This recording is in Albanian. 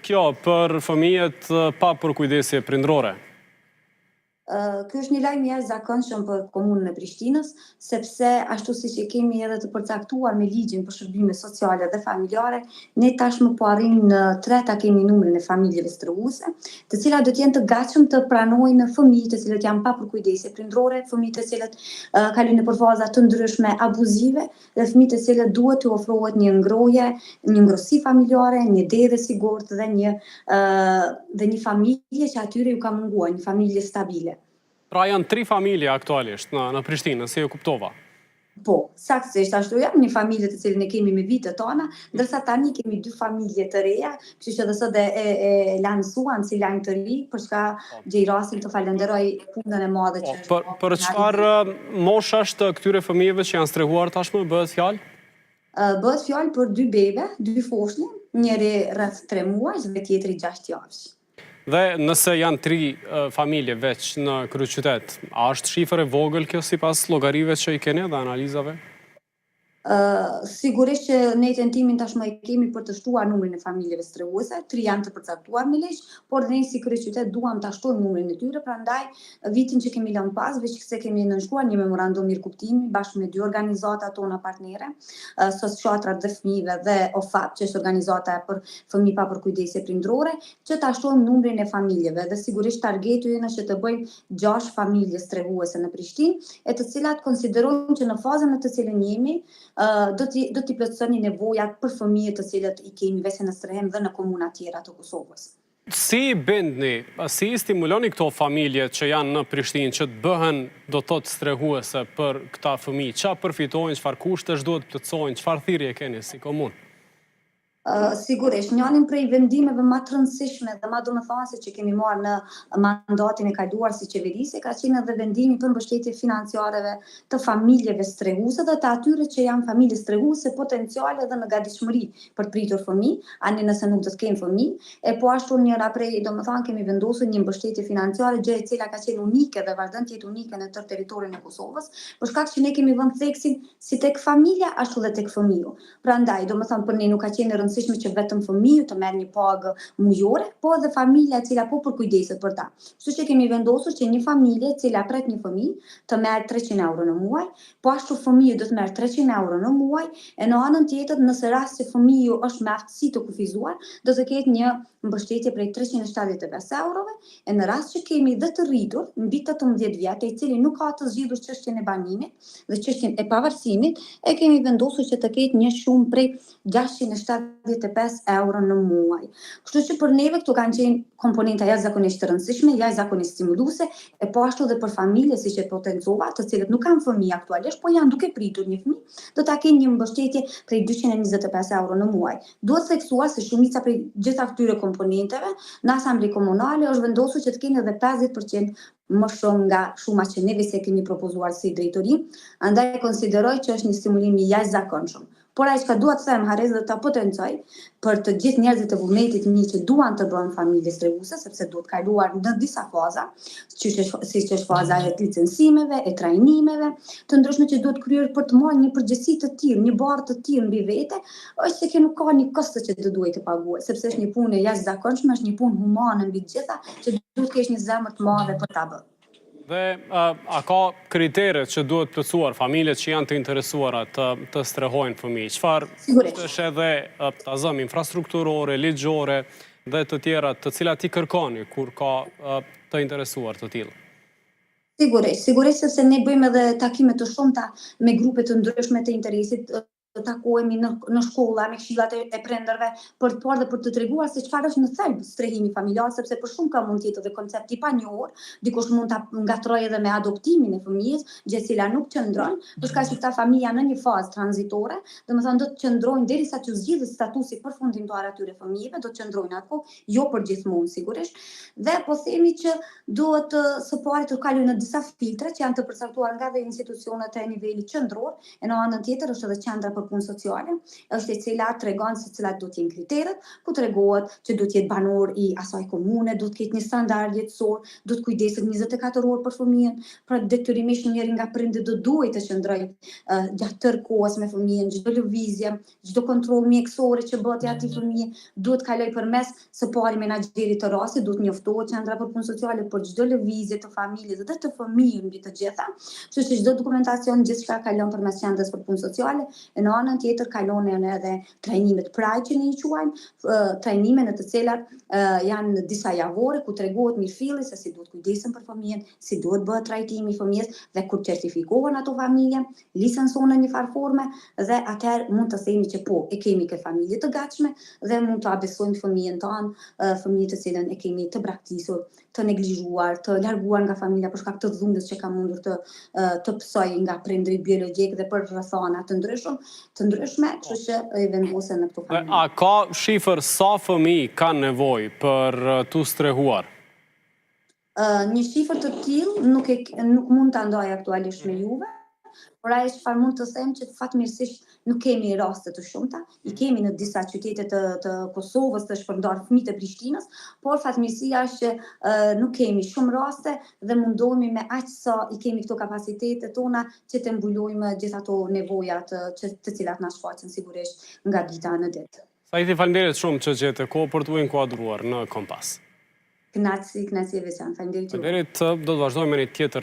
kjo për fëmijët pa përkujdesje prindrore? Ky është një lajm i jashtëzakonshëm për komunën e Prishtinës, sepse ashtu siç e kemi edhe të përcaktuar me ligjin për shërbime sociale dhe familjare, ne tashmë po arrim në 3 ta kemi numrin e familjeve strehuese, të cilat do të jenë të gatshëm të pranojnë fëmijë të cilët janë pa përkujdesje prindrore, fëmijë të cilët kalojnë nëpër faza të ndryshme abuzive dhe fëmijë të cilët duhet t'u ofrohet një ngrohje, një ngrohësi familjare, një dedë e sigurt dhe një familje që atyre ju ka munguar, një familje stabile. Pra janë 3 familje aktualisht në Prishtinë, si e kuptova. Po, saktësisht ashtu janë, një familje të cilën e kemi me vitet tona, ndërsa tani kemi 2 familje të reja, kështu që edhe sot e lansuan si lajm të ri, për çka gjej rastin të falenderoj punën e madhe që është. Për çfarë moshash të këtyre fëmijëve që janë strehuar tashmë bëhet fjalë? Bëhet fjalë për 2 bebe, 2 foshnjë, njëri rreth 3 muaj dhe tjetri 6 javësh. Dhe nëse janë 3 familje veç në kryeqytet, a është shifër e vogël kjo sipas llogarive që i keni dhe analizave? Sigurisht që ne tentimin tashmë e kemi për të shtuar numrin e familjeve strehuese, 3 janë të përcaktuar me ligj, por ne si kryeqytet duam ta shtojmë numrin e tyre, prandaj vitin që kemi lënë pas, veç se kemi nënshkruar një memorandum mirëkuptimi bashkë me 2 organizata tona partnere, Shoqatrat dhe Fëmijëve dhe OFAP, që është organizata për fëmijë pa përkujdesje prindrore, që ta shtojmë numrin e familjeve dhe sigurisht targeti ynë është që të bëjmë 6 familje strehuese në Prishtinë, e të cilat konsiderojmë që në fazën në të cilën jemi do t'i plotësoni nevojat për fëmijët të cilët i kemi veç në Strehem dhe në komuna tjera të Kosovës. Si i bindni, si i stimuloni këto familje që janë në Prishtinë që të bëhen do të thotë strehuese për këta fëmijë? Çfarë përfitojnë, çfarë kushtesh duhet plotësojnë, çfarë thirrje keni si komunë? Sigurisht, njënin prej vendimeve më të rëndësishme dhe më domethënëse që kemi marrë në mandatin e kaluar si qeverisje ka qenë edhe vendimi për mbështetje financiareve të familjeve strehuese dhe të atyre që janë familje strehuese potenciale dhe në gatishmëri për të pritur fëmijë, ani nëse nuk do të kenë fëmijë, e po ashtu njëra prej domethënë kemi vendosur një mbështetje financiare gjë e cila ka qenë unike dhe vazhdon të jetë unike në tërë territorin e Kosovës, për shkak që ne kemi vënë theksin si tek familja ashtu dhe tek fëmiu. Prandaj, domethënë për ne nuk ka qenë rëndësishme që vetëm fëmiu të merr një pagë mujore, po edhe familja e cila po përkujdeset për ta. Kështu që kemi vendosur që një familje e cila pret një fëmijë të merr 300 euro në muaj, po ashtu fëmiu do të merr 300 euro në muaj, e në anën tjetër nëse rast që fëmiu është me aftësi të kufizuar, do të ketë një mbështetje prej 375 eurove, e në rast që kemi dhe të rritur mbi 18 vjet, i cili nuk ka të zgjidhur çështjen e banimit dhe çështjen e pavarësimit, e kemi vendosur që të ketë një shumë prej 675 euro në muaj. Kështu që për neve këtu kanë qenë komponenta jashtëzakonisht të rëndësishme, jashtëzakonisht stimuluese, e po ashtu dhe për familje siç e potencova, të cilët nuk kanë fëmijë aktualisht, po janë duke pritur një fëmijë, do ta kenë një mbështetje prej 225 euro në muaj. Duhet theksuar se shumica prej gjitha këtyre komponenteve në Asamblenë Komunale është vendosur që të kenë edhe 50% më shumë nga shuma që neve se kemi propozuar si drejtori, andaj konsideroj që është një stimulim i jashtëzakonshëm. Por ai çka dua të them harres dhe ta potencoj për të gjithë njerëzit e vullnetit një që duan të bëhen familje strehuese, sepse duhet kaluar në disa faza, siç është faza e licencimeve, e trajnimeve, të ndryshme që duhet kryer për të marrë një përgjegjësi të tillë, një barë të tillë mbi vete, është se që nuk ka një kosto që të duhet të paguaj, sepse është një punë e jashtëzakonshme, është një punë humane mbi të gjitha, që duhet të kesh një zemër të madhe për ta bërë. Dhe a ka kriteret që duhet plotësuar familjet që janë të interesuara të strehojnë fëmijë? Çfarë është edhe ta zëm infrastrukturore, ligjore dhe të tjera të cilat i kërkoni kur ka të interesuar të tillë? Sigurisht sepse ne bëjmë edhe takime të shumta me grupe të ndryshme të interesit, të takohemi në shkolla me këshillat e prindërve për të parë dhe për të treguar se çfarë është në thelb strehimi familjar, sepse për shumë ka mund të jetë edhe koncept i panjohur, dikush mund ta ngatrojë edhe me adoptimin e fëmijës, gjë e cila nuk qëndron, për shkak që këta familja në një fazë tranzitore, domethënë do të qëndrojnë derisa të zgjidhet statusi përfundimtar atyre fëmijëve, do të qëndrojnë aty, jo përgjithmonë sigurisht, dhe po themi që duhet së pari të kalojnë në disa filtre që janë të përcaktuar nga dhe institucionet e nivelit qendror, e në anën tjetër është edhe qendra për punë sociale, është e cila tregon se cilat do të jenë kriteret, ku tregohet që do të jetë banor i asaj komune, do të ketë një standard jetësor, do të kujdeset 24 orë për fëmijën, pra detyrimisht njëri nga prindit do duhet të qëndrojë gjatë tërë kohës me fëmijën, çdo lëvizje, çdo kontroll mjekësor që bëhet atij fëmijë, duhet kaloj përmes së pari menaxherit të rastit, duhet njoftohet qendra për punë sociale për çdo lëvizje të familjes dhe të fëmijës mbi të gjitha. Kështu që çdo dokumentacion gjithçka kalon përmes qendrës për punë sociale, e në anën tjetër kalonin edhe trajnimet praj që ne i quajmë, trajnime në të cilat janë disa javore ku tregohet mirëfilli se si duhet kujdesen për fëmijën, si duhet bëhet trajtimi i fëmijës dhe kur certifikohen ato familje, licencohen në një farë forme dhe atëherë mund të themi që po, e kemi këtë familje të gatshme dhe mund të abesojmë fëmijën tonë, fëmijë të cilën e kemi të braktisur, të neglizhuar, të larguar nga familja për shkak të dhundes që ka mundur të pësojë nga prindrit biologjik dhe për rrethana të ndryshme, kështu që i vendosen në këto familje. A ka shifër sa fëmijë kanë nevojë për tu strehuar? Një shifër të tillë nuk mund ta ndaj aktualisht me juve, por ajo çfarë mund të them që fatmirësisht nuk kemi raste të shumta, i kemi në disa qytete të Kosovës të shpërndar fëmijë të Prishtinës, por fatmirësia është që nuk kemi shumë raste dhe mundohemi me aq sa i kemi këto kapacitetet tona që të mbulojmë gjithë ato nevoja të cilat na shfaqen sigurisht nga dita në ditë. Saiti, faleminderit shumë që gjete kohë për t'u inkuadruar në Kompas. Kënaqësi e veçantë. Faleminderit. Faleminderit, do të vazhdojmë me një tjetër